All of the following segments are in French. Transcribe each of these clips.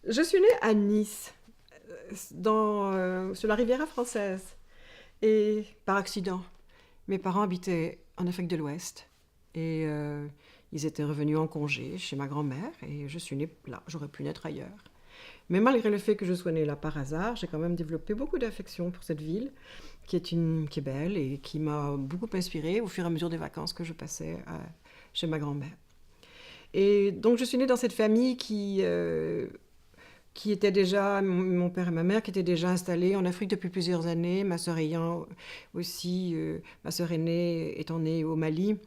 Je suis née à Nice, sur la Riviera française. Et par accident, mes parents habitaient en Afrique de l'Ouest. Et ils étaient revenus en congé chez ma grand-mère. Et je suis née là. J'aurais pu naître ailleurs. Mais malgré le fait que je sois née là par hasard, j'ai quand même développé beaucoup d'affection pour cette ville, qui est belle et qui m'a beaucoup inspirée au fur et à mesure des vacances que je passais chez ma grand-mère. Et donc je suis née dans cette famille qui était déjà, mon père et ma mère, qui étaient déjà installés en Afrique depuis plusieurs années, ma sœur ayant aussi, ma sœur aînée étant née au Mali.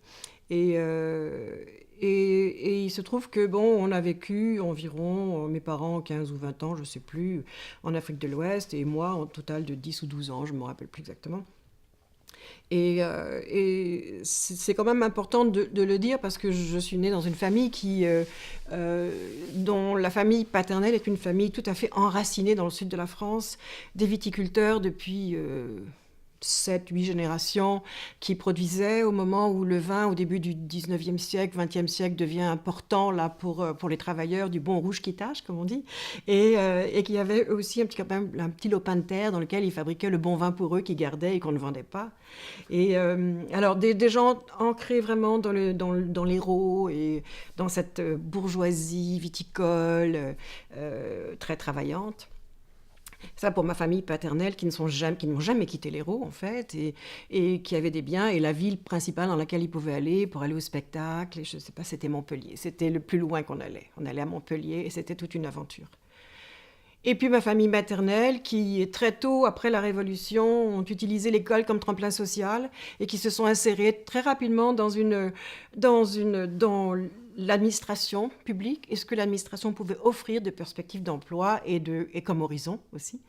Et, euh, et il se trouve que, bon, on a vécu environ, mes parents, 15 ou 20 ans, je ne sais plus, en Afrique de l'Ouest, et moi, en total de 10 ou 12 ans, je ne me rappelle plus exactement. Et c'est quand même important de le dire parce que je suis née dans une famille dont la famille paternelle est une famille tout à fait enracinée dans le sud de la France, des viticulteurs depuis 7, 8 générations qui produisaient au moment où le vin, au début du 19e siècle, 20e siècle, devient important là, pour les travailleurs du bon rouge qui tâche, comme on dit, et qui avait aussi quand même, un petit lopin de terre dans lequel ils fabriquaient le bon vin pour eux qu'ils gardaient et qu'on ne vendait pas. Et alors, des gens ancrés vraiment dans l'Hérault et dans cette bourgeoisie viticole très travaillante. Ça pour ma famille paternelle qui n'ont jamais quitté l'Hérault en fait et qui avaient des biens et la ville principale dans laquelle ils pouvaient aller pour aller au spectacle. Et je ne sais pas, c'était Montpellier. C'était le plus loin qu'on allait. On allait à Montpellier et c'était toute une aventure. Et puis ma famille maternelle, qui très tôt après la Révolution ont utilisé l'école comme tremplin social et qui se sont insérés très rapidement dans l'administration publique et ce que l'administration pouvait offrir de perspectives d'emploi et comme horizon aussi.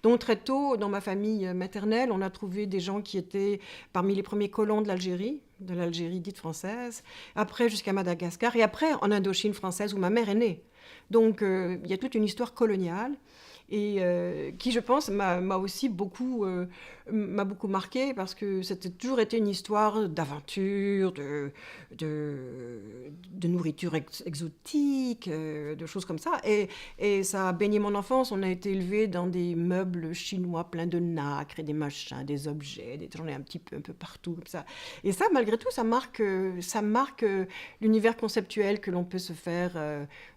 Donc très tôt, dans ma famille maternelle, on a trouvé des gens qui étaient parmi les premiers colons de l'Algérie dite française, après jusqu'à Madagascar et après en Indochine française où ma mère est née. Donc il y a toute une histoire coloniale et qui, je pense, m'a beaucoup marqué parce que c'était toujours été une histoire d'aventure, de nourriture exotique, de choses comme ça. Et ça a baigné mon enfance. On a été élevés dans des meubles chinois pleins de nacre et des machins, des objets, j'en ai un peu partout comme ça. Et ça, malgré tout, ça marque l'univers conceptuel que l'on peut se faire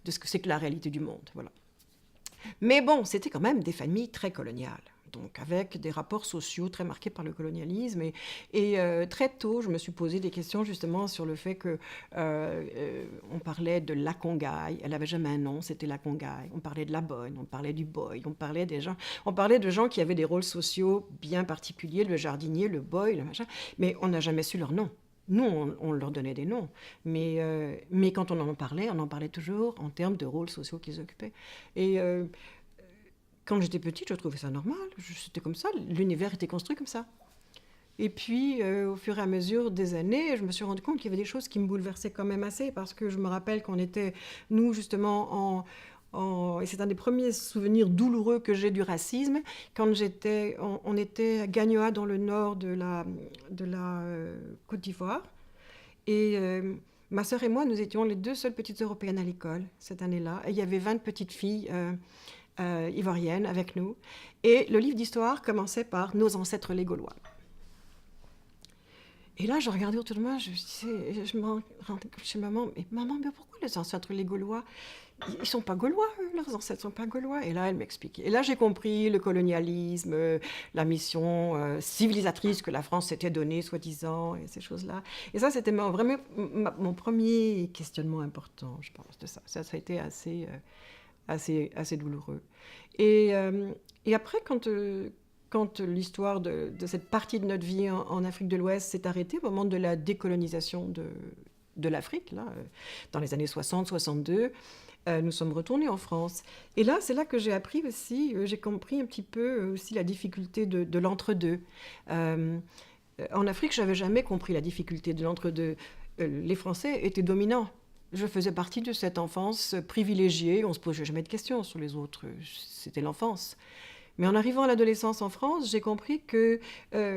de ce que c'est que la réalité du monde. Voilà. Mais bon, c'était quand même des familles très coloniales. Donc avec des rapports sociaux très marqués par le colonialisme. Et très tôt, je me suis posé des questions justement sur le fait que on parlait de la Congaille. Elle n'avait jamais un nom, c'était la Congaille. On parlait de la Bonne, on parlait du boy, on parlait de gens qui avaient des rôles sociaux bien particuliers, le jardinier, le boy, le machin. Mais on n'a jamais su leur nom. Nous, on leur donnait des noms, mais quand on en parlait toujours en termes de rôles sociaux qu'ils occupaient. Et quand j'étais petite, je trouvais ça normal. C'était comme ça, l'univers était construit comme ça. Et puis, au fur et à mesure des années, je me suis rendu compte qu'il y avait des choses qui me bouleversaient quand même assez, parce que je me rappelle qu'on était, nous, justement, et c'est un des premiers souvenirs douloureux que j'ai du racisme, quand on était à Gagnoa, dans le nord de la Côte d'Ivoire, et ma sœur et moi, nous étions les deux seules petites Européennes à l'école cette année-là, et il y avait 20 petites filles ivoiriennes avec nous, et le livre d'histoire commençait par « Nos ancêtres les Gaulois ». Et là, je regardais autour de moi, je me rendais chez maman, mais pourquoi les ancêtres les Gaulois, ils sont pas Gaulois, eux, leurs ancêtres sont pas Gaulois. Et là, elle m'expliquait. Et là, j'ai compris le colonialisme, la mission civilisatrice que la France s'était donnée, soi-disant, et ces choses-là. Et ça, c'était vraiment mon premier questionnement important, je pense, de ça. Ça a été assez douloureux. Et, euh, et après, quand l'histoire de cette partie de notre vie en Afrique de l'Ouest s'est arrêtée, au moment de la décolonisation de l'Afrique, là, dans les années 60-62, nous sommes retournés en France. Et là, c'est là que j'ai appris aussi, j'ai compris un petit peu aussi la difficulté de l'entre-deux. Euh, En Afrique, je n'avais jamais compris la difficulté de l'entre-deux. Les Français étaient dominants. Je faisais partie de cette enfance privilégiée. On ne se posait jamais de questions sur les autres. C'était l'enfance. Mais en arrivant à l'adolescence en France, j'ai compris que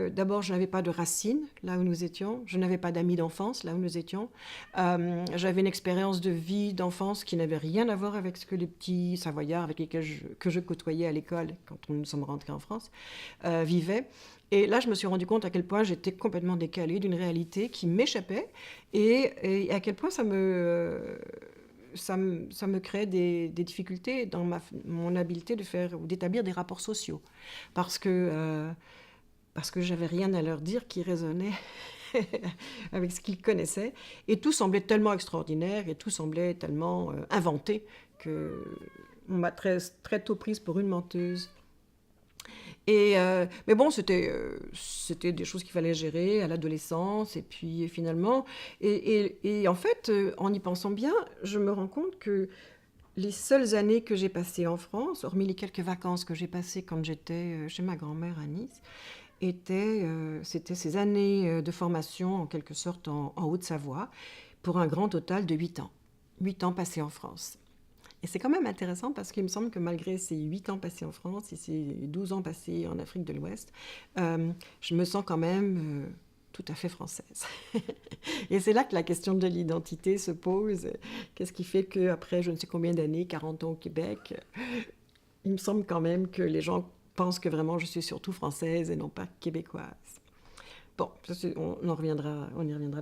d'abord, je n'avais pas de racines là où nous étions, je n'avais pas d'amis d'enfance là où nous étions. J'avais une expérience de vie d'enfance qui n'avait rien à voir avec ce que les petits Savoyards avec lesquels que je côtoyais à l'école quand nous sommes rentrés en France vivaient. Et là, je me suis rendu compte à quel point j'étais complètement décalée d'une réalité qui m'échappait et à quel point ça me crée des difficultés dans mon habileté de faire ou d'établir des rapports sociaux. Parce que, parce que j'avais rien à leur dire qui résonnait avec ce qu'ils connaissaient. Et tout semblait tellement extraordinaire et tout semblait tellement inventé que on m'a très tôt prise pour une menteuse. Mais bon, c'était des choses qu'il fallait gérer à l'adolescence. Et puis finalement, et en fait, en y pensant bien, je me rends compte que les seules années que j'ai passées en France, hormis les quelques vacances que j'ai passées quand j'étais chez ma grand-mère à Nice, c'était ces années de formation, en quelque sorte, en Haute-Savoie, pour un grand total de 8 ans. 8 ans passés en France. Et c'est quand même intéressant parce qu'il me semble que malgré ces 8 ans passés en France et ces 12 ans passés en Afrique de l'Ouest, je me sens quand même tout à fait française. Et c'est là que la question de l'identité se pose. Qu'est-ce qui fait qu'après je ne sais combien d'années, 40 ans au Québec, il me semble quand même que les gens pensent que vraiment je suis surtout française et non pas québécoise. Bon, on y reviendra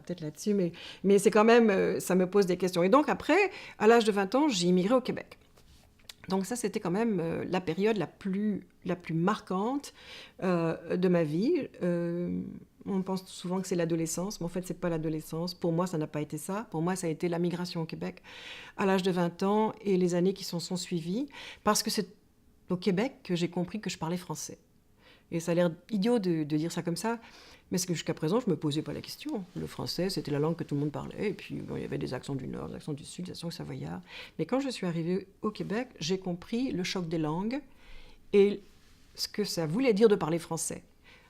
peut-être là-dessus, mais c'est quand même, ça me pose des questions. Et donc après, à l'âge de 20 ans, j'ai immigré au Québec. Donc ça, c'était quand même la période la plus marquante de ma vie. On pense souvent que c'est l'adolescence, mais en fait, c'est pas l'adolescence. Pour moi, ça n'a pas été ça. Pour moi, ça a été la migration au Québec à l'âge de 20 ans et les années qui s'en sont suivies, parce que c'est au Québec que j'ai compris que je parlais français. Et ça a l'air idiot de dire ça comme ça, mais c'est que jusqu'à présent, je ne me posais pas la question. Le français, c'était la langue que tout le monde parlait, et puis bon, il y avait des accents du Nord, des accents du Sud, des accents savoyards. Mais quand je suis arrivée au Québec, j'ai compris le choc des langues et ce que ça voulait dire de parler français.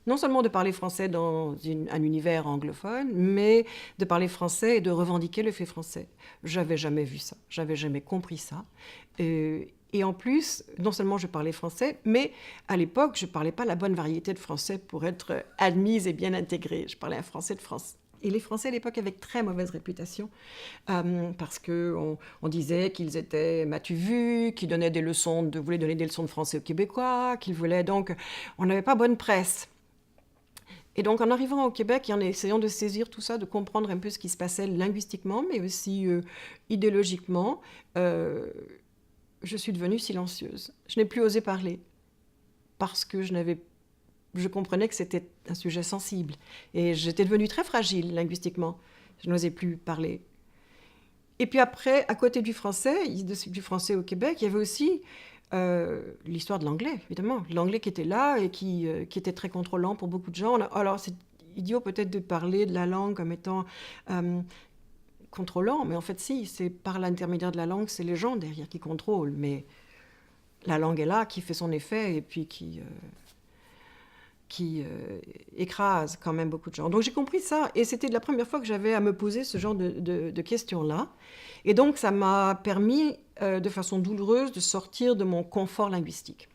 Non seulement de parler français dans un univers anglophone, mais de parler français et de revendiquer le fait français. J'avais jamais vu ça, j'avais jamais compris ça. Et en plus, non seulement je parlais français, mais à l'époque, je ne parlais pas la bonne variété de français pour être admise et bien intégrée. Je parlais un français de France. Et les Français à l'époque avaient très mauvaise réputation parce qu'on disait qu'ils étaient m'as-tu vu, qu'ils voulaient donner des leçons de français aux Québécois, qu'ils voulaient donc... On n'avait pas bonne presse. Et donc, en arrivant au Québec et en essayant de saisir tout ça, de comprendre un peu ce qui se passait linguistiquement, mais aussi idéologiquement, je suis devenue silencieuse. Je n'ai plus osé parler parce que je comprenais que c'était un sujet sensible. Et j'étais devenue très fragile linguistiquement. Je n'osais plus parler. Et puis après, à côté du français au Québec, il y avait aussi l'histoire de l'anglais, évidemment. L'anglais qui était là et qui était très contrôlant pour beaucoup de gens. Alors, c'est idiot peut-être de parler de la langue comme étant contrôlant, mais en fait, si, c'est par l'intermédiaire de la langue, c'est les gens derrière qui contrôlent. Mais la langue est là, qui fait son effet et puis qui écrase quand même beaucoup de gens. Donc j'ai compris ça, et c'était la première fois que j'avais à me poser ce genre de questions-là. Et donc ça m'a permis, de façon douloureuse, de sortir de mon confort linguistique.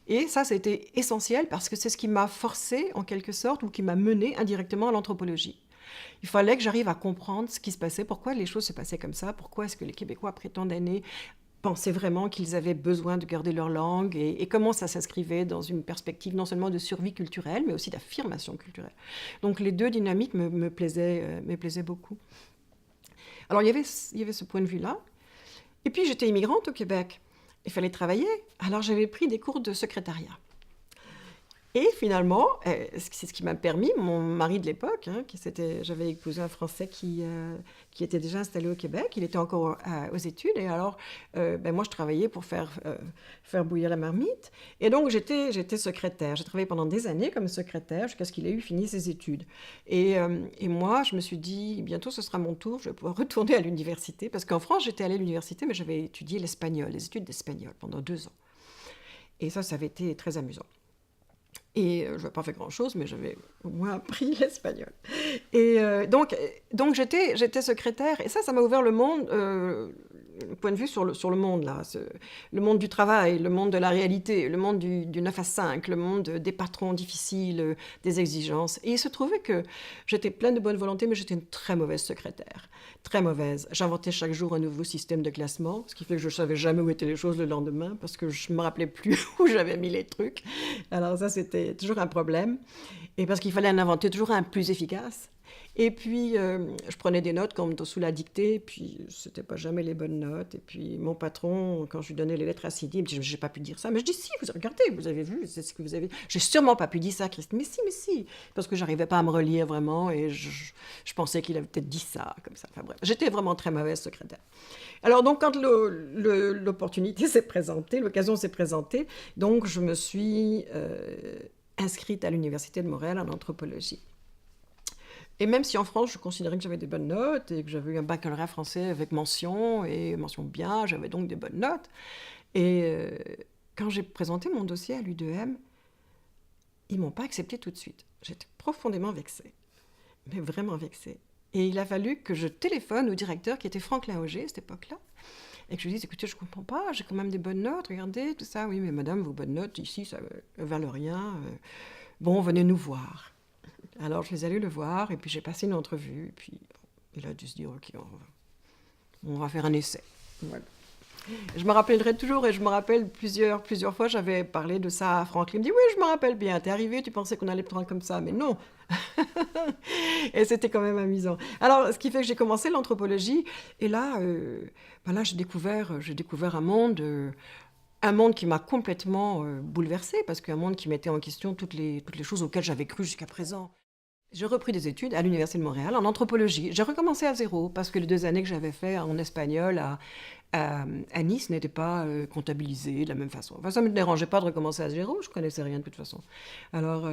Et ça a été essentiel parce que c'est ce qui m'a forcé, en quelque sorte, ou qui m'a mené indirectement à l'anthropologie. Il fallait que j'arrive à comprendre ce qui se passait, pourquoi les choses se passaient comme ça, pourquoi est-ce que les Québécois, après tant d'années, pensaient vraiment qu'ils avaient besoin de garder leur langue et comment ça s'inscrivait dans une perspective non seulement de survie culturelle, mais aussi d'affirmation culturelle. Donc les deux dynamiques me plaisaient beaucoup. Alors il y avait ce point de vue-là. Et puis j'étais immigrante au Québec. Il fallait travailler. Alors j'avais pris des cours de secrétariat. Et finalement, c'est ce qui m'a permis, mon mari de l'époque, j'avais épousé un Français qui était déjà installé au Québec, il était encore aux études, et alors moi je travaillais pour faire bouillir la marmite, et donc j'étais secrétaire. J'ai travaillé pendant des années comme secrétaire jusqu'à ce qu'il ait fini ses études. Et moi, je me suis dit, bientôt ce sera mon tour, je vais pouvoir retourner à l'université, parce qu'en France, j'étais allée à l'université, mais j'avais étudié l'espagnol, les études d'espagnol pendant 2 ans. Et ça avait été très amusant. Et je n'avais pas fait grand-chose, mais j'avais au moins appris l'espagnol. Et donc j'étais secrétaire, et ça m'a ouvert le monde, point de vue sur le monde, là. Le monde du travail, le monde de la réalité, le monde du 9 à 5, le monde des patrons difficiles, des exigences. Et il se trouvait que j'étais pleine de bonne volonté, mais j'étais une très mauvaise secrétaire. Très mauvaise. J'inventais chaque jour un nouveau système de classement, ce qui fait que je ne savais jamais où étaient les choses le lendemain, parce que je ne me rappelais plus où j'avais mis les trucs. Alors ça, c'était toujours un problème. Et parce qu'il fallait en inventer toujours un plus efficace. Et puis, je prenais des notes comme sous la dictée, puis c'était pas jamais les bonnes notes. Et puis, mon patron, quand je lui donnais les lettres assidues, il me dit, j'ai pas pu dire ça. Mais je dis, si, vous regardez, vous avez vu, c'est ce que vous avez... J'ai sûrement pas pu dire ça, Christine. Mais si. Parce que j'arrivais pas à me relire vraiment, et je pensais qu'il avait peut-être dit ça, comme ça. Enfin bref, j'étais vraiment très mauvaise secrétaire. Alors donc, quand l'opportunité s'est présentée, l'occasion s'est présentée, donc je me suis inscrite à l'Université de Montréal en anthropologie. Et même si en France, je considérais que j'avais des bonnes notes et que j'avais eu un baccalauréat français avec mention et mention bien, j'avais donc des bonnes notes. Et quand j'ai présenté mon dossier à l'U2M, ils ne m'ont pas accepté tout de suite. J'étais profondément vexée, mais vraiment vexée. Et il a fallu que je téléphone au directeur qui était Franklin Auger à cette époque-là, et que je lui dise, écoutez, je ne comprends pas, j'ai quand même des bonnes notes, regardez, tout ça. Oui, mais madame, vos bonnes notes, ici, ça ne valent rien. Bon, venez nous voir. Alors, je les allais le voir, et puis j'ai passé une entrevue, et puis bon, il a dû se dire, ok, on va faire un essai. Voilà. Je me rappellerai toujours, et je me rappelle plusieurs fois, j'avais parlé de ça à Franklin. Il me dit, oui, je me rappelle bien, t'es arrivé, tu pensais qu'on allait te prendre comme ça, mais non. Et c'était quand même amusant. Alors, ce qui fait que j'ai commencé l'anthropologie, et là, là j'ai découvert un monde qui m'a complètement bouleversée, parce qu'un monde qui mettait en question toutes les choses auxquelles j'avais cru jusqu'à présent. J'ai repris des études à l'Université de Montréal en anthropologie. J'ai recommencé à zéro, parce que les 2 années que j'avais fait en espagnol à Nice n'étaient pas comptabilisées de la même façon. Enfin, ça ne me dérangeait pas de recommencer à zéro, je ne connaissais rien de toute façon. Alors,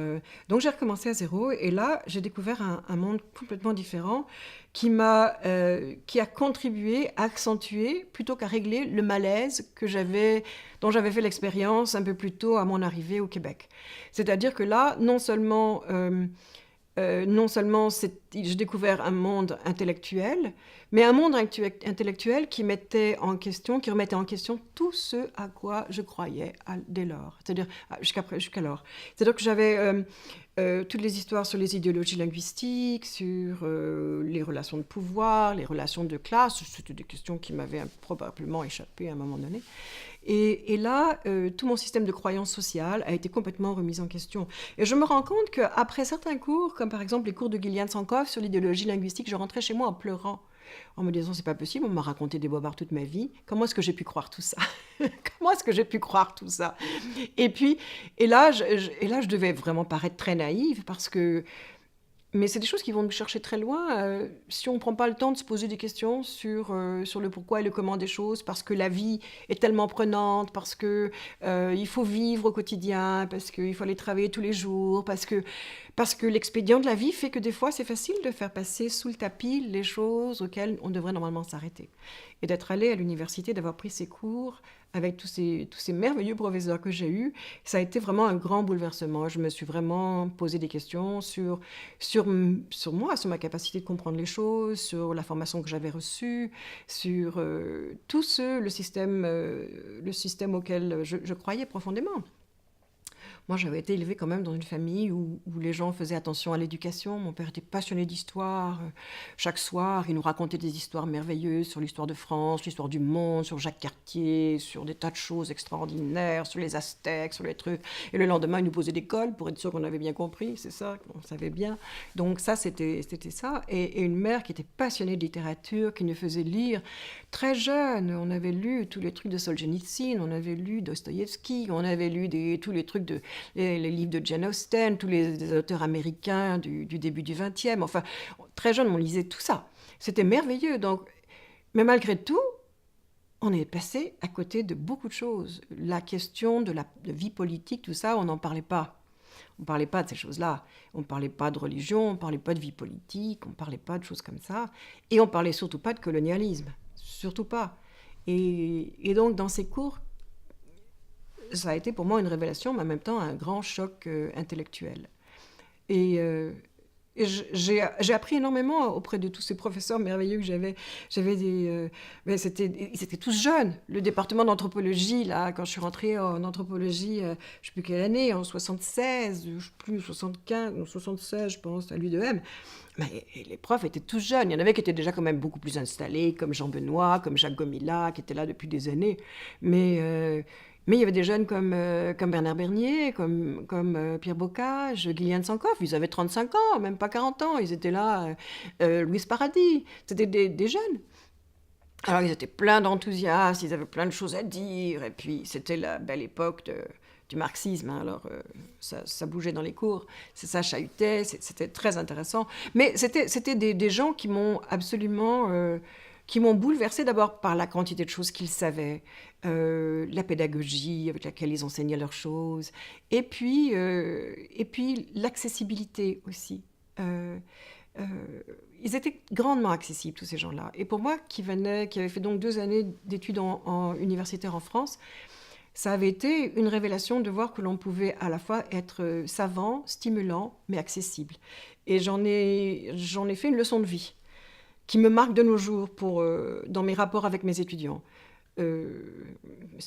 donc j'ai recommencé à zéro, et là, j'ai découvert un monde complètement différent qui a contribué à accentuer, plutôt qu'à régler, le malaise dont j'avais fait l'expérience un peu plus tôt à mon arrivée au Québec. C'est-à-dire que là, non seulement j'ai découvert un monde intellectuel, mais un monde intellectuel qui remettait en question tout ce à quoi je croyais dès lors, c'est-à-dire jusqu'alors. C'est-à-dire que j'avais toutes les histoires sur les idéologies linguistiques, sur les relations de pouvoir, les relations de classe, c'était des questions qui m'avaient probablement échappé à un moment donné. Et là, tout mon système de croyance sociale a été complètement remis en question. Et je me rends compte qu'après certains cours, comme par exemple les cours de Gillian Sankoff sur l'idéologie linguistique, je rentrais chez moi en pleurant, en me disant, c'est pas possible, on m'a raconté des bobards toute ma vie, comment est-ce que j'ai pu croire tout ça? Comment est-ce que j'ai pu croire tout ça? Et là, je devais vraiment paraître très naïve, parce que... Mais c'est des choses qui vont nous chercher très loin. Si on ne prend pas le temps de se poser des questions sur le pourquoi et le comment des choses, parce que la vie est tellement prenante, parce que il faut vivre au quotidien, parce qu'il faut aller travailler tous les jours, parce que l'expédient de la vie fait que des fois, c'est facile de faire passer sous le tapis les choses auxquelles on devrait normalement s'arrêter. Et d'être allé à l'université, d'avoir pris ces cours avec tous ces merveilleux professeurs que j'ai eus, ça a été vraiment un grand bouleversement. Je me suis vraiment posé des questions sur moi, sur ma capacité de comprendre les choses, sur la formation que j'avais reçue, sur le système auquel je croyais profondément. Moi, j'avais été élevée quand même dans une famille où les gens faisaient attention à l'éducation. Mon père était passionné d'histoire. Chaque soir, il nous racontait des histoires merveilleuses sur l'histoire de France, l'histoire du monde, sur Jacques Cartier, sur des tas de choses extraordinaires, sur les Aztèques, sur les trucs. Et le lendemain, il nous posait des cols pour être sûr qu'on avait bien compris, c'est ça, qu'on savait bien. Donc ça, c'était ça. Et une mère qui était passionnée de littérature, qui nous faisait lire très jeune. On avait lu tous les trucs de Solzhenitsyn, on avait lu Dostoïevski, on avait lu tous les trucs les livres de Jane Austen, tous les auteurs américains du début du XXe. Enfin, très jeune, on lisait tout ça. C'était merveilleux. Donc, mais malgré tout, on est passé à côté de beaucoup de choses. La question de vie politique, tout ça, on n'en parlait pas. On ne parlait pas de ces choses-là. On ne parlait pas de religion, on ne parlait pas de vie politique, on ne parlait pas de choses comme ça. Et on ne parlait surtout pas de colonialisme. Surtout pas. Et donc, dans ces cours, ça a été pour moi une révélation, mais en même temps un grand choc intellectuel. Et Et j'ai appris énormément auprès de tous ces professeurs merveilleux que j'avais. J'avais ben, ils étaient tous jeunes. Le département d'anthropologie, là, quand je suis rentrée en anthropologie, je ne sais plus quelle année, en 76, je ne sais plus, 75, ou 76, je pense, à l'U2M. Mais les profs étaient tous jeunes. Il y en avait qui étaient déjà quand même beaucoup plus installés, comme Jean Benoît, comme Jacques Gomila, qui étaient là depuis des années. Mais, euh, mais il y avait des jeunes comme Bernard Bernier, comme Pierre Bocage, Gillian Sankoff. Ils avaient 35 ans, même pas 40 ans. Ils étaient là. Louise Paradis. C'était des jeunes. Alors ils étaient pleins d'enthousiasme, ils avaient plein de choses à dire. Et puis c'était la belle époque du marxisme. Hein. Alors ça bougeait dans les cours. Ça chahutait. C'était très intéressant. Mais c'était des gens qui m'ont absolument... qui m'ont bouleversée d'abord par la quantité de choses qu'ils savaient, la pédagogie avec laquelle ils enseignaient leurs choses, et puis l'accessibilité aussi. Euh, euh, Ils étaient grandement accessibles, tous ces gens-là. Et pour moi, qui avait fait donc 2 années d'études universitaires en France, ça avait été une révélation de voir que l'on pouvait à la fois être savant, stimulant, mais accessible. Et j'en ai fait une leçon de vie qui me marque de nos jours dans mes rapports avec mes étudiants. Euh,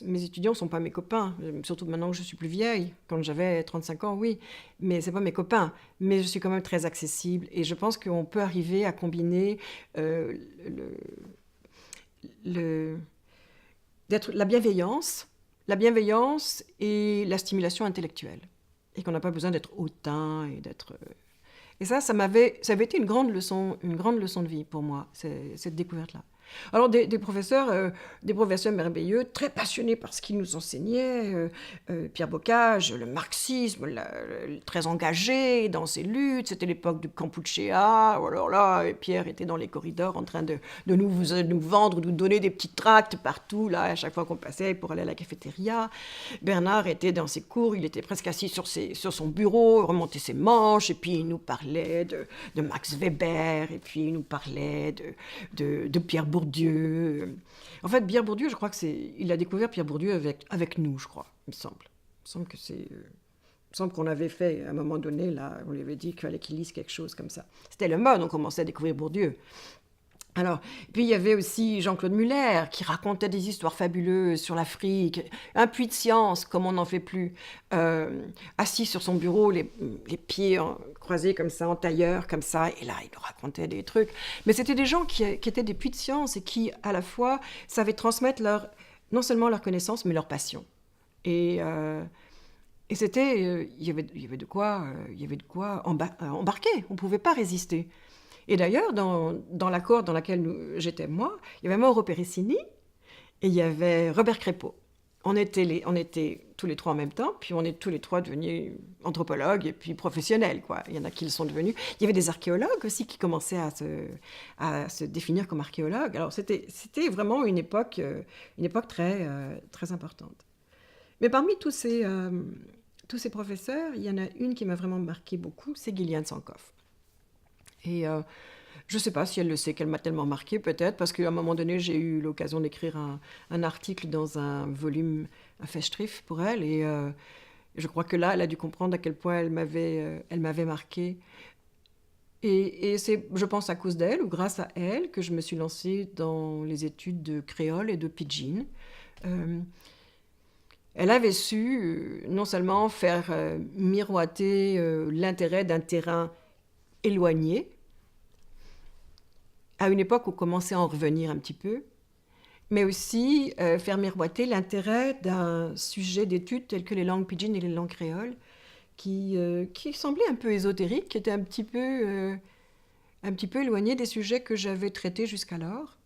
Mes étudiants ne sont pas mes copains, surtout maintenant que je suis plus vieille. Quand j'avais 35 ans, oui, mais ce n'est pas mes copains. Mais je suis quand même très accessible et je pense qu'on peut arriver à combiner euh, le, le- la bienveillance et la stimulation intellectuelle. Et qu'on n'a pas besoin d'être hautain et d'être... Et ça avait été une grande leçon de vie pour moi, cette découverte-là. Alors des professeurs merveilleux, très passionnés par ce qu'ils nous enseignaient, Pierre Bocage, le marxisme, très engagé dans ses luttes, c'était l'époque de Campuchéa, alors là, et Pierre était dans les corridors en train de nous vendre, de nous donner des petits tracts partout, là, à chaque fois qu'on passait pour aller à la cafétéria. Bernard était dans ses cours, il était presque assis sur son bureau, remontait ses manches, et puis il nous parlait de Max Weber, et puis il nous parlait de Pierre Bourdieu. En fait, Pierre Bourdieu, je crois il a découvert Pierre Bourdieu avec nous, je crois, il me semble. Il me semble que il me semble qu'on avait fait, à un moment donné, là, on lui avait dit qu'il fallait qu'il lise quelque chose comme ça. C'était le mode, on commençait à découvrir Bourdieu. Alors, puis il y avait aussi Jean-Claude Muller qui racontait des histoires fabuleuses sur l'Afrique, un puits de science comme on n'en fait plus, assis sur son bureau, les pieds croisés comme ça, en tailleur, comme ça, et là il nous racontait des trucs. Mais c'était des gens qui étaient des puits de science et qui, à la fois, savaient transmettre non seulement leur connaissance, mais leur passion. Et, euh, et c'était, il y avait de quoi, embarquer, on ne pouvait pas résister. Et d'ailleurs, dans la cohorte dans laquelle j'étais moi, il y avait Mauro Pericini et il y avait Robert Crépeau. On était tous les trois en même temps, puis on est tous les trois devenus anthropologues et puis professionnels, quoi. Il y en a qui le sont devenus. Il y avait des archéologues aussi qui commençaient à se définir comme archéologues. Alors c'était vraiment une époque très, très importante. Mais parmi tous ces professeurs, il y en a une qui m'a vraiment marqué beaucoup, c'est Gillian Sankoff. Et je ne sais pas si elle le sait, qu'elle m'a tellement marqué, peut-être, parce qu'à un moment donné, j'ai eu l'occasion d'écrire un article dans un volume, un Festschrift pour elle, et je crois que là, elle a dû comprendre à quel point elle m'avait marqué. Et c'est, je pense, à cause d'elle, ou grâce à elle, que je me suis lancée dans les études de créole et de pidgin. Euh, Elle avait su non seulement faire miroiter l'intérêt d'un terrain éloigné, à une époque où on commençait à en revenir un petit peu, mais aussi faire miroiter l'intérêt d'un sujet d'étude tel que les langues pidgin et les langues créoles, qui semblait un peu ésotérique, qui était un petit peu éloigné des sujets que j'avais traités jusqu'alors.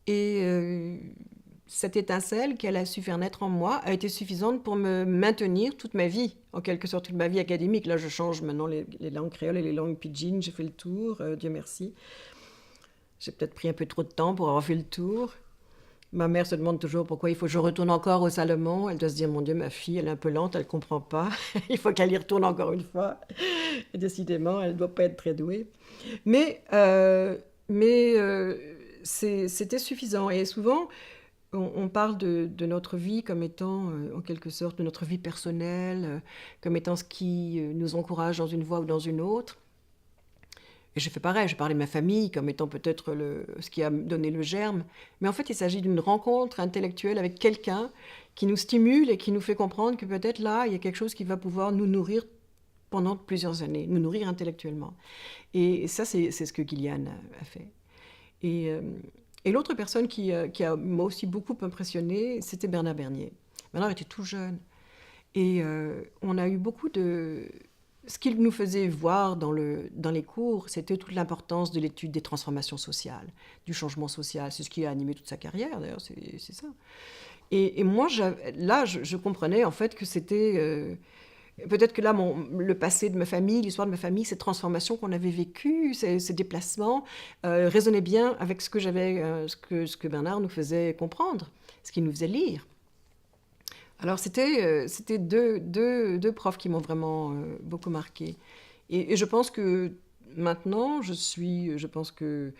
Et cette étincelle qu'elle a su faire naître en moi a été suffisante pour me maintenir toute ma vie, en quelque sorte toute ma vie académique. Là, je change maintenant les langues créoles et les langues pidgin, j'ai fait le tour, Dieu merci. J'ai peut-être pris un peu trop de temps pour avoir fait le tour. Ma mère se demande toujours pourquoi il faut que je retourne encore au Salomon. Elle doit se dire, mon Dieu, ma fille, elle est un peu lente, elle ne comprend pas. Il faut qu'elle y retourne encore une fois. Et décidément, elle ne doit pas être très douée. Mais, euh, mais c'était suffisant. Et souvent, on parle de notre vie comme étant, en quelque sorte, de notre vie personnelle, comme étant ce qui nous encourage dans une voie ou dans une autre. Et j'ai fait pareil, j'ai parlé de ma famille comme étant peut-être ce qui a donné le germe. Mais en fait, il s'agit d'une rencontre intellectuelle avec quelqu'un qui nous stimule et qui nous fait comprendre que peut-être là, il y a quelque chose qui va pouvoir nous nourrir pendant plusieurs années, nous nourrir intellectuellement. Et ça, c'est ce que Gillian a fait. Et, euh, et l'autre personne m'a aussi beaucoup impressionnée, c'était Bernard Bernier. Bernard était tout jeune. Et on a eu beaucoup de... Ce qu'il nous faisait voir dans les cours, c'était toute l'importance de l'étude des transformations sociales, du changement social. C'est ce qui a animé toute sa carrière, d'ailleurs, c'est ça. Et moi, là, je comprenais en fait que c'était... peut-être que là, le passé de ma famille, l'histoire de ma famille, ces transformations qu'on avait vécues, ces déplacements, résonnaient bien avec ce que Bernard nous faisait comprendre, ce qu'il nous faisait lire. Alors, c'était deux profs qui m'ont vraiment beaucoup marqué. Et je pense que maintenant, je pense que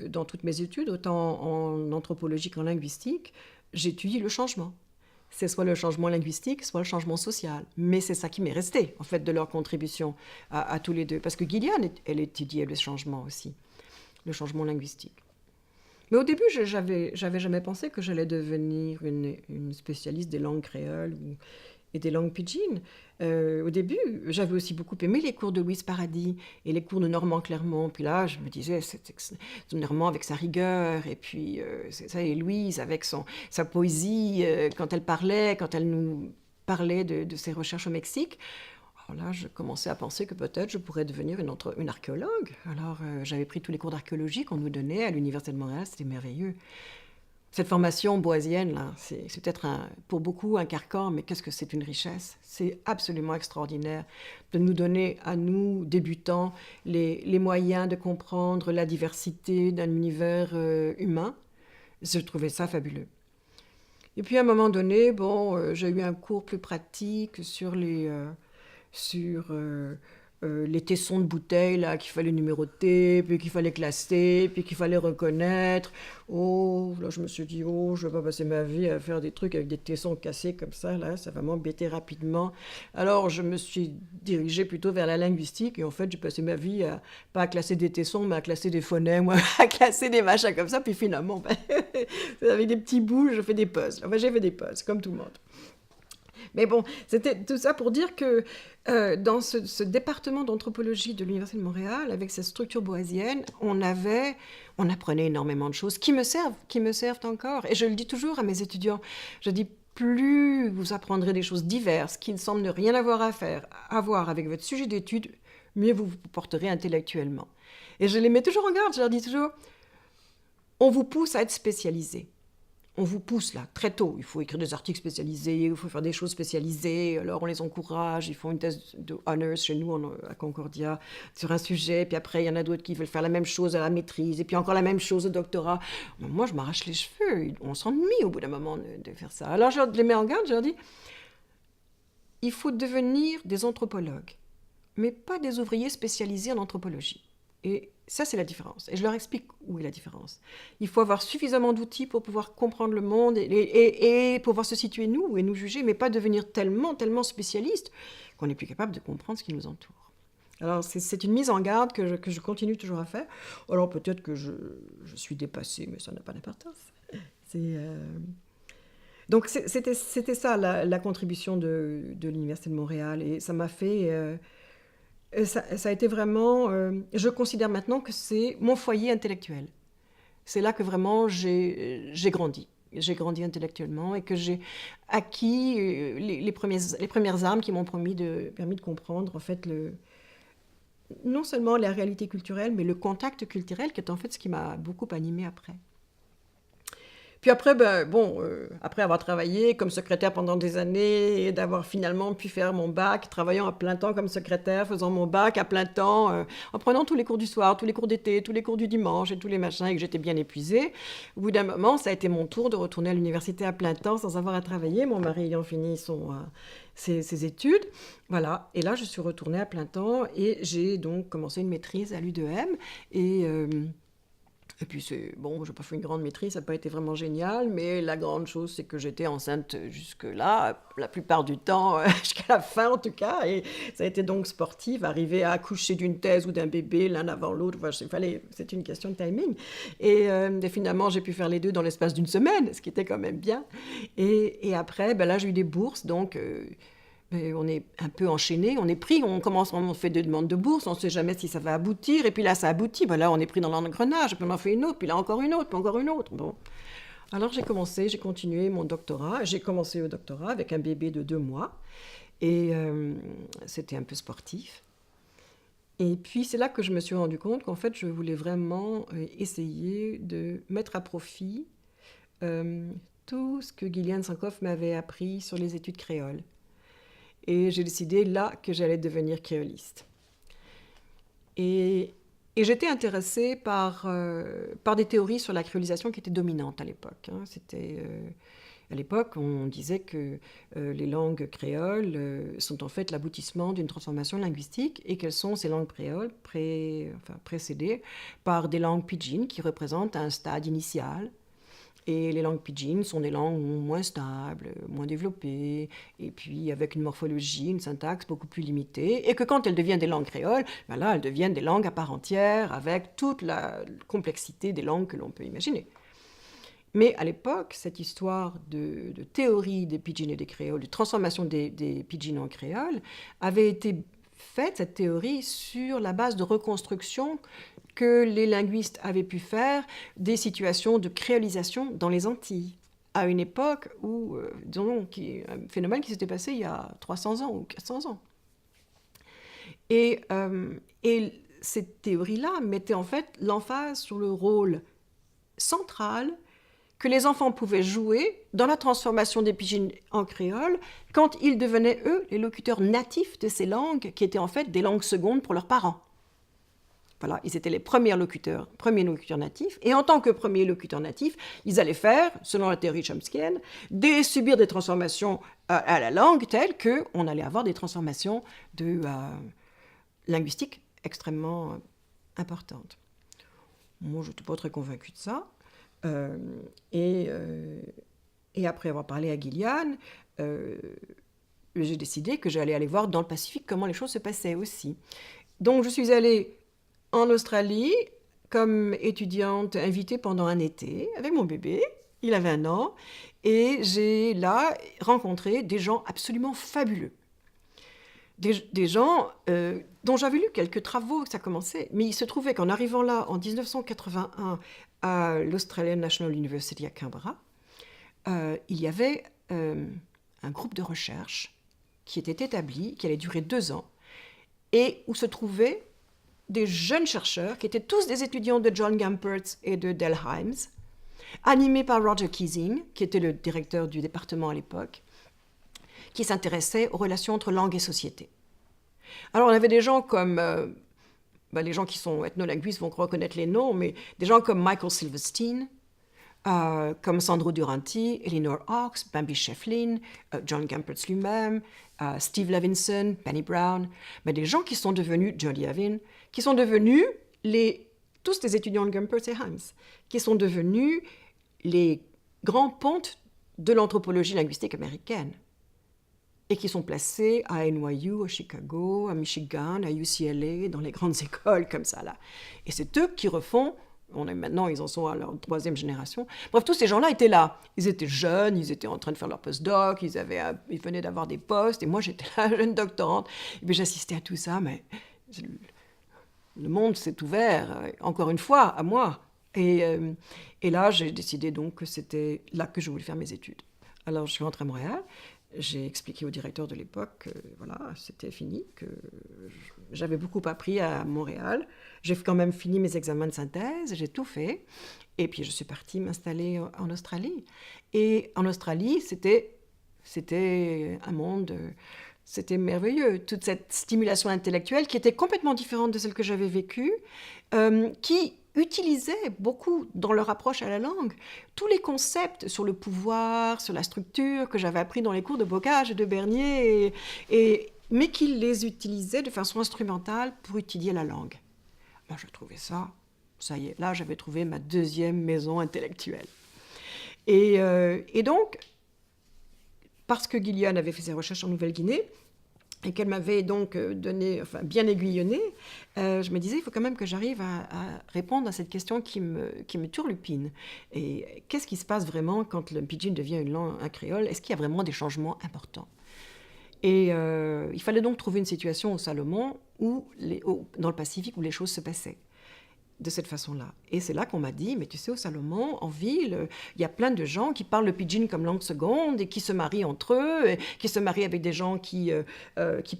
dans toutes mes études, autant en anthropologie qu'en linguistique, j'étudie le changement. C'est soit le changement linguistique, soit le changement social. Mais c'est ça qui m'est resté, en fait, de leur contribution à tous les deux. Parce que Gillian, elle étudiait le changement aussi, le changement linguistique. Mais au début, j'avais jamais pensé que j'allais devenir une spécialiste des langues créoles et des langues pidgin. Au début, j'avais aussi beaucoup aimé les cours de Louise Paradis et les cours de Normand Clermont. Puis là, je me disais, c'est Normand avec sa rigueur, et puis c'est ça, et Louise avec sa poésie, quand elle nous parlait de ses recherches au Mexique. Alors là, je commençais à penser que peut-être je pourrais devenir une archéologue. Alors, j'avais pris tous les cours d'archéologie qu'on nous donnait à l'Université de Montréal, c'était merveilleux. Cette formation boisienne, là, c'est peut-être pour beaucoup un carcan, mais qu'est-ce que c'est une richesse. C'est absolument extraordinaire de nous donner, à nous, débutants, les moyens de comprendre la diversité d'un univers humain. Je trouvais ça fabuleux. Et puis à un moment donné, j'ai eu un cours plus pratique sur les tessons de bouteilles là, qu'il fallait numéroter, puis qu'il fallait classer, puis qu'il fallait reconnaître. Oh, là je me suis dit, oh, je ne vais pas passer ma vie à faire des trucs avec des tessons cassés comme ça, là, ça va m'embêter rapidement. Alors je me suis dirigée plutôt vers la linguistique, et en fait j'ai passé ma vie pas à classer des tessons, mais à classer des phonèmes, à classer des machins comme ça, puis finalement, avec des petits bouts, je fais des puzzles. Enfin, j'ai fait des puzzles, comme tout le monde. Mais bon, c'était tout ça pour dire que dans ce département d'anthropologie de l'Université de Montréal, avec cette structure boasienne, on apprenait énormément de choses qui me servent encore. Et je le dis toujours à mes étudiants, je dis, plus vous apprendrez des choses diverses qui ne semblent ne rien avoir à voir avec votre sujet d'étude, mieux vous vous porterez intellectuellement. Et je les mets toujours en garde, je leur dis toujours, on vous pousse à être spécialisé. On vous pousse là, très tôt. Il faut écrire des articles spécialisés, il faut faire des choses spécialisées. Alors on les encourage, ils font une thèse de honors chez nous à Concordia sur un sujet. Puis après, il y en a d'autres qui veulent faire la même chose à la maîtrise. Et puis encore la même chose au doctorat. Moi, je m'arrache les cheveux. On s'ennuie au bout d'un moment de faire ça. Alors je les mets en garde, je leur dis, il faut devenir des anthropologues, mais pas des ouvriers spécialisés en anthropologie. Et ça, c'est la différence. Et je leur explique où est la différence. Il faut avoir suffisamment d'outils pour pouvoir comprendre le monde et pouvoir se situer nous et nous juger, mais pas devenir tellement spécialiste qu'on n'est plus capable de comprendre ce qui nous entoure. Alors, c'est une mise en garde que je continue toujours à faire. Alors, peut-être que je suis dépassée, mais ça n'a pas d'importance. Donc, c'était ça, la contribution de l'Université de Montréal. Et ça m'a fait... Ça a été vraiment... je considère maintenant que c'est mon foyer intellectuel. C'est là que vraiment j'ai grandi. J'ai grandi intellectuellement et que j'ai acquis les premières armes qui m'ont permis de comprendre, en fait, non seulement la réalité culturelle, mais le contact culturel, qui est en fait ce qui m'a beaucoup animée après. Puis après, après avoir travaillé comme secrétaire pendant des années et d'avoir finalement pu faire mon bac, travaillant à plein temps comme secrétaire, faisant mon bac à plein temps, en prenant tous les cours du soir, tous les cours d'été, tous les cours du dimanche et tous les machins, et que j'étais bien épuisée, au bout d'un moment, ça a été mon tour de retourner à l'université à plein temps sans avoir à travailler, mon mari ayant fini ses études. Voilà, et là, je suis retournée à plein temps et j'ai donc commencé une maîtrise à l'U2M Et puis bon, je n'ai pas fait une grande maîtrise, ça n'a pas été vraiment génial, mais la grande chose, c'est que j'étais enceinte jusque-là, la plupart du temps, jusqu'à la fin en tout cas, et ça a été donc sportif, arriver à accoucher d'une thèse ou d'un bébé l'un avant l'autre, enfin, c'était une question de timing. Et finalement, j'ai pu faire les deux dans l'espace d'une semaine, ce qui était quand même bien. Et après, ben là, j'ai eu des bourses, donc mais on est un peu enchaîné, on est pris, on fait des demandes de bourse, on ne sait jamais si ça va aboutir, et puis là ça aboutit, ben là on est pris dans l'engrenage, puis on en fait une autre, puis là encore une autre, puis encore une autre. Bon. Alors j'ai continué mon doctorat, j'ai commencé au doctorat avec un bébé de 2 mois, et c'était un peu sportif. Et puis c'est là que je me suis rendu compte qu'en fait je voulais vraiment essayer de mettre à profit tout ce que Gillian Sankoff m'avait appris sur les études créoles. Et j'ai décidé là que j'allais devenir créoliste. Et j'étais intéressée par des théories sur la créolisation qui étaient dominantes à l'époque. À l'époque, on disait que les langues créoles sont en fait l'aboutissement d'une transformation linguistique et qu'elles sont ces langues créoles précédées par des langues pidgin qui représentent un stade initial. Et les langues pidgin sont des langues moins stables, moins développées, et puis avec une morphologie, une syntaxe beaucoup plus limitée, et que quand elles deviennent des langues créoles, ben là, elles deviennent des langues à part entière, avec toute la complexité des langues que l'on peut imaginer. Mais à l'époque, cette histoire de théorie des pidgins et des créoles, de transformation des pidgins en créoles, avait été faite, cette théorie, sur la base de reconstruction que les linguistes avaient pu faire des situations de créolisation dans les Antilles, à une époque où, un phénomène qui s'était passé il y a 300 ans ou 400 ans. Et cette théorie-là mettait en fait l'emphase sur le rôle central que les enfants pouvaient jouer dans la transformation des pidgins en créole quand ils devenaient, eux, les locuteurs natifs de ces langues qui étaient en fait des langues secondes pour leurs parents. Voilà, ils étaient les premiers locuteurs natifs, et en tant que premiers locuteurs natifs, ils allaient faire, selon la théorie chomskienne, subir des transformations à la langue telles qu'on allait avoir des transformations linguistiques extrêmement importantes. Moi, je n'étais pas très convaincue de ça. Et après avoir parlé à Gillian, j'ai décidé que j'allais aller voir dans le Pacifique comment les choses se passaient aussi. Donc, je suis allée en Australie comme étudiante invitée pendant un été avec mon bébé. Il avait 1 an. Et j'ai là rencontré des gens absolument fabuleux. Des gens dont j'avais lu quelques travaux, ça commençait. Mais il se trouvait qu'en arrivant là, en 1981, à l'Australian National University à Canberra, il y avait un groupe de recherche qui était établi, qui allait durer 2 ans, et où se trouvaient des jeunes chercheurs, qui étaient tous des étudiants de John Gampertz et de Del Hymes, animés par Roger Keesing, qui était le directeur du département à l'époque, qui s'intéressait aux relations entre langue et société. Alors on avait des gens comme, les gens qui sont ethnolinguistes vont reconnaître les noms, mais des gens comme Michael Silverstein, comme Sandro Duranti, Eleanor Hawkes, Bambi Shefflin, John Gampertz lui-même, Steve Levinson, Penny Brown, mais des gens qui sont devenus, Jody Avin, qui sont devenus tous des étudiants de Gampertz et Hymes, qui sont devenus les grands pontes de l'anthropologie linguistique américaine, et qui sont placés à NYU, à Chicago, à Michigan, à UCLA, dans les grandes écoles comme ça là. Et c'est eux qui refont. Maintenant, ils en sont à leur 3e génération. Bref, tous ces gens-là étaient là. Ils étaient jeunes, ils étaient en train de faire leur post-doc, ils venaient d'avoir des postes, et moi, j'étais là, jeune doctorante. Et puis, j'assistais à tout ça, mais le monde s'est ouvert, encore une fois, à moi. Et là, j'ai décidé donc que c'était là que je voulais faire mes études. Alors, je suis rentrée à Montréal. J'ai expliqué au directeur de l'époque que voilà, c'était fini, que j'avais beaucoup appris à Montréal. J'ai quand même fini mes examens de synthèse, j'ai tout fait. Et puis je suis partie m'installer en Australie. Et en Australie, c'était un monde, c'était merveilleux. Toute cette stimulation intellectuelle qui était complètement différente de celle que j'avais vécue, qui utilisaient beaucoup dans leur approche à la langue tous les concepts sur le pouvoir, sur la structure que j'avais appris dans les cours de Bocage et de Bernier, mais qu'ils les utilisaient de façon instrumentale pour étudier la langue. Moi, je trouvais ça ça y est, là, j'avais trouvé ma deuxième maison intellectuelle. Et donc, parce que Gillian avait fait ses recherches en Nouvelle-Guinée, et qu'elle m'avait donc bien aiguillonnée, je me disais, il faut quand même que j'arrive à répondre à cette question qui me turlupine. Et qu'est-ce qui se passe vraiment quand le pidgin devient un créole? Est-ce qu'il y a vraiment des changements importants? Et il fallait donc trouver une situation au Salomon, dans le Pacifique, où les choses se passaient de cette façon-là. Et c'est là qu'on m'a dit, mais tu sais, au Salomon, en ville, il y a plein de gens qui parlent le pidgin comme langue seconde et qui se marient entre eux, et qui se marient avec des gens qui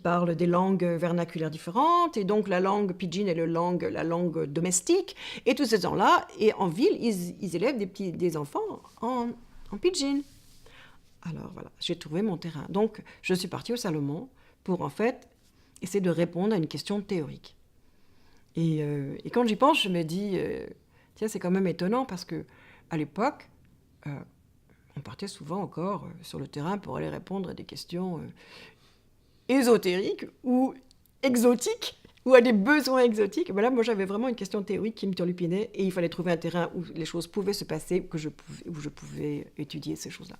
parlent des langues vernaculaires différentes, et donc la langue pidgin est la langue domestique. Et tous ces gens-là, et en ville, ils élèvent des enfants en pidgin. Alors voilà, j'ai trouvé mon terrain. Donc, je suis partie au Salomon pour, en fait, essayer de répondre à une question théorique. Et quand j'y pense, je me dis, tiens, c'est quand même étonnant parce que à l'époque, on partait souvent encore sur le terrain pour aller répondre à des questions ésotériques ou exotiques, ou à des besoins exotiques. Ben là, moi, j'avais vraiment une question théorique qui me turlupinait et il fallait trouver un terrain où les choses pouvaient se passer, où je pouvais étudier ces choses-là.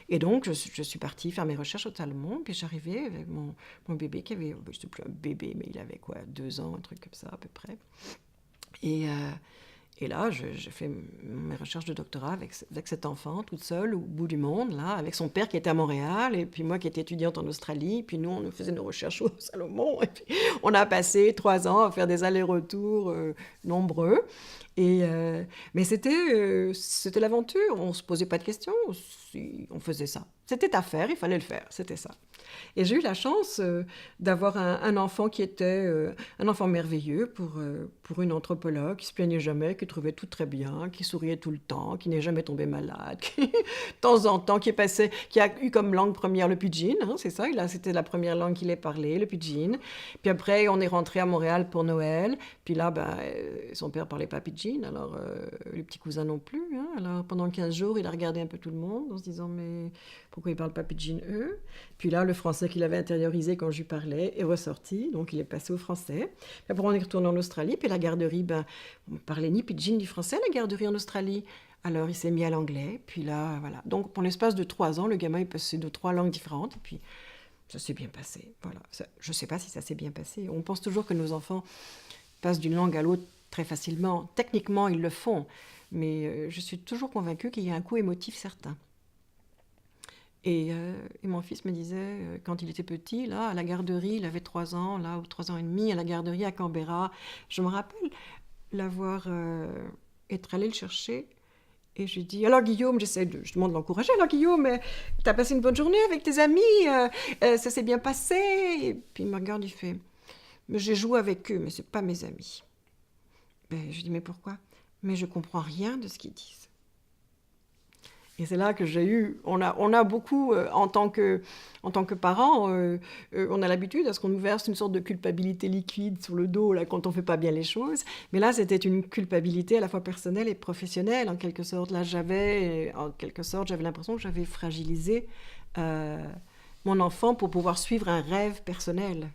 Et donc, je suis partie faire mes recherches au Salomon, puis j'arrivais avec mon bébé qui avait, je ne sais plus un bébé, mais il avait 2 ans, un truc comme ça à peu près. Et là, je fais mes recherches de doctorat avec cet enfant, toute seule, au bout du monde, là, avec son père qui était à Montréal, et puis moi qui étais étudiante en Australie, puis nous, on faisait nos recherches au Salomon, et puis on a passé 3 ans à faire des allers-retours nombreux. Mais c'était l'aventure, on ne se posait pas de questions, on faisait ça. C'était à faire, il fallait le faire, c'était ça. Et j'ai eu la chance d'avoir un enfant qui était un enfant merveilleux pour une anthropologue, qui se plaignait jamais, qui trouvait tout très bien, qui souriait tout le temps, qui n'est jamais tombé malade, qui, de temps en temps, qui a eu comme langue première le pidgin, hein, c'est ça, c'était la première langue qu'il ait parlé, le pidgin. Puis après, on est rentré à Montréal pour Noël, puis là, son père parlait pas pidgin, alors les petits cousins non plus. Hein, alors pendant 15 jours, il a regardé un peu tout le monde en se disant, mais pourquoi ils parlent pas pidgin eux? Puis là, le français qu'il avait intériorisé quand je lui parlais est ressorti, donc il est passé au français. Puis après, on est retourné en Australie, puis la garderie, on ne parlait ni pidgin ni français, la garderie en Australie. Alors il s'est mis à l'anglais, puis là, voilà. Donc pour l'espace de 3 ans, le gamin est passé de 3 langues différentes, et puis ça s'est bien passé. Voilà. Je ne sais pas si ça s'est bien passé. On pense toujours que nos enfants passent d'une langue à l'autre très facilement. Techniquement, ils le font, mais je suis toujours convaincue qu'il y a un coup émotif certain. Et mon fils me disait, quand il était petit, là, à la garderie, il avait 3 ans, là, ou 3 ans et demi, à la garderie à Canberra, je me rappelle être allé le chercher, et je lui dis, alors Guillaume, je demande de l'encourager, alors Guillaume, t'as passé une bonne journée avec tes amis, ça s'est bien passé? Et puis il me regarde, il fait, mais j'ai joué avec eux, mais c'est pas mes amis. Je lui dis, mais pourquoi? Mais je comprends rien de ce qu'ils disent. Et c'est là que on a beaucoup, en tant que parents, on a l'habitude à ce qu'on nous verse une sorte de culpabilité liquide sur le dos là, quand on ne fait pas bien les choses. Mais là, c'était une culpabilité à la fois personnelle et professionnelle, en quelque sorte. Là, j'avais l'impression que j'avais fragilisé mon enfant pour pouvoir suivre un rêve personnel.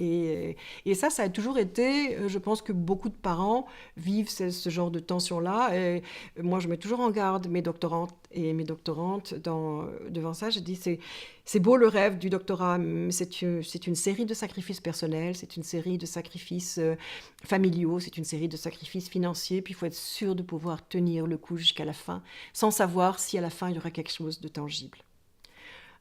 Et ça a toujours été, je pense que beaucoup de parents vivent ce genre de tension-là. Et moi, je mets toujours en garde mes doctorantes et mes doctorantes devant ça. Je dis, c'est beau le rêve du doctorat, mais c'est une série de sacrifices personnels, c'est une série de sacrifices familiaux, c'est une série de sacrifices financiers. Puis il faut être sûr de pouvoir tenir le coup jusqu'à la fin, sans savoir si à la fin, il y aura quelque chose de tangible.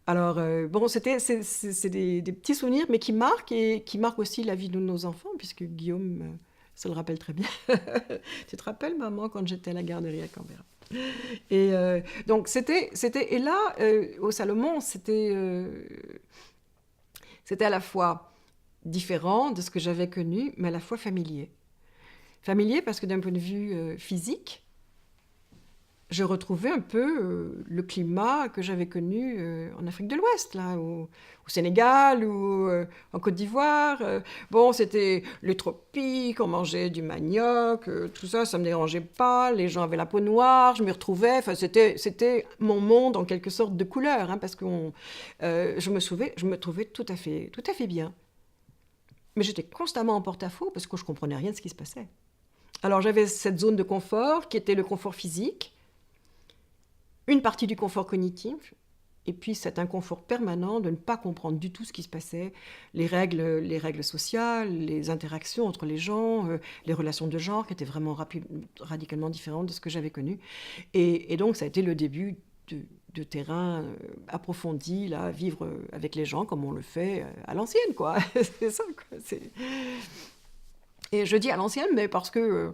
Alors, c'est des petits souvenirs, mais qui marquent et qui marquent aussi la vie de nos enfants, puisque Guillaume se le rappelle très bien. Tu te rappelles, maman, quand j'étais à la garderie à Canberra? Et donc, et là, au Salomon, c'était à la fois différent de ce que j'avais connu, mais à la fois familier. Familier parce que d'un point de vue physique, je retrouvais un peu le climat que j'avais connu en Afrique de l'Ouest, là, au Sénégal ou en Côte d'Ivoire. C'était les tropiques, on mangeait du manioc, tout ça, ça ne me dérangeait pas. Les gens avaient la peau noire, je m'y retrouvais. Enfin, c'était mon monde en quelque sorte de couleur, hein, parce que je me trouvais tout à fait bien. Mais j'étais constamment en porte-à-faux parce que je ne comprenais rien de ce qui se passait. Alors j'avais cette zone de confort qui était le confort physique, une partie du confort cognitif, et puis cet inconfort permanent de ne pas comprendre du tout ce qui se passait, les règles sociales, les interactions entre les gens, les relations de genre qui étaient vraiment radicalement différentes de ce que j'avais connu. Et donc ça a été le début de terrain approfondi, là, vivre avec les gens comme on le fait à l'ancienne, quoi. C'est ça, quoi. Et je dis à l'ancienne, mais parce que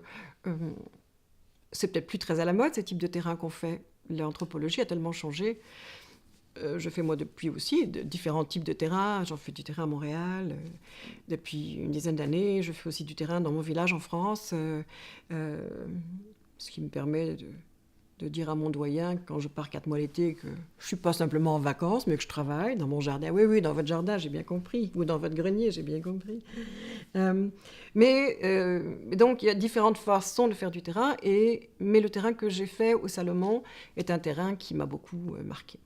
c'est peut-être plus très à la mode, ces types de terrains qu'on fait. L'anthropologie a tellement changé. Je fais moi depuis aussi différents types de terrains. J'en fais du terrain à Montréal depuis une dizaine d'années. Je fais aussi du terrain dans mon village en France, ce qui me permet de dire à mon doyen, quand je pars 4 mois l'été, que je ne suis pas simplement en vacances, mais que je travaille dans mon jardin. Oui, oui, dans votre jardin, j'ai bien compris. Ou dans votre grenier, j'ai bien compris. Donc, il y a différentes façons de faire du terrain. Mais le terrain que j'ai fait au Salomon est un terrain qui m'a beaucoup marqué.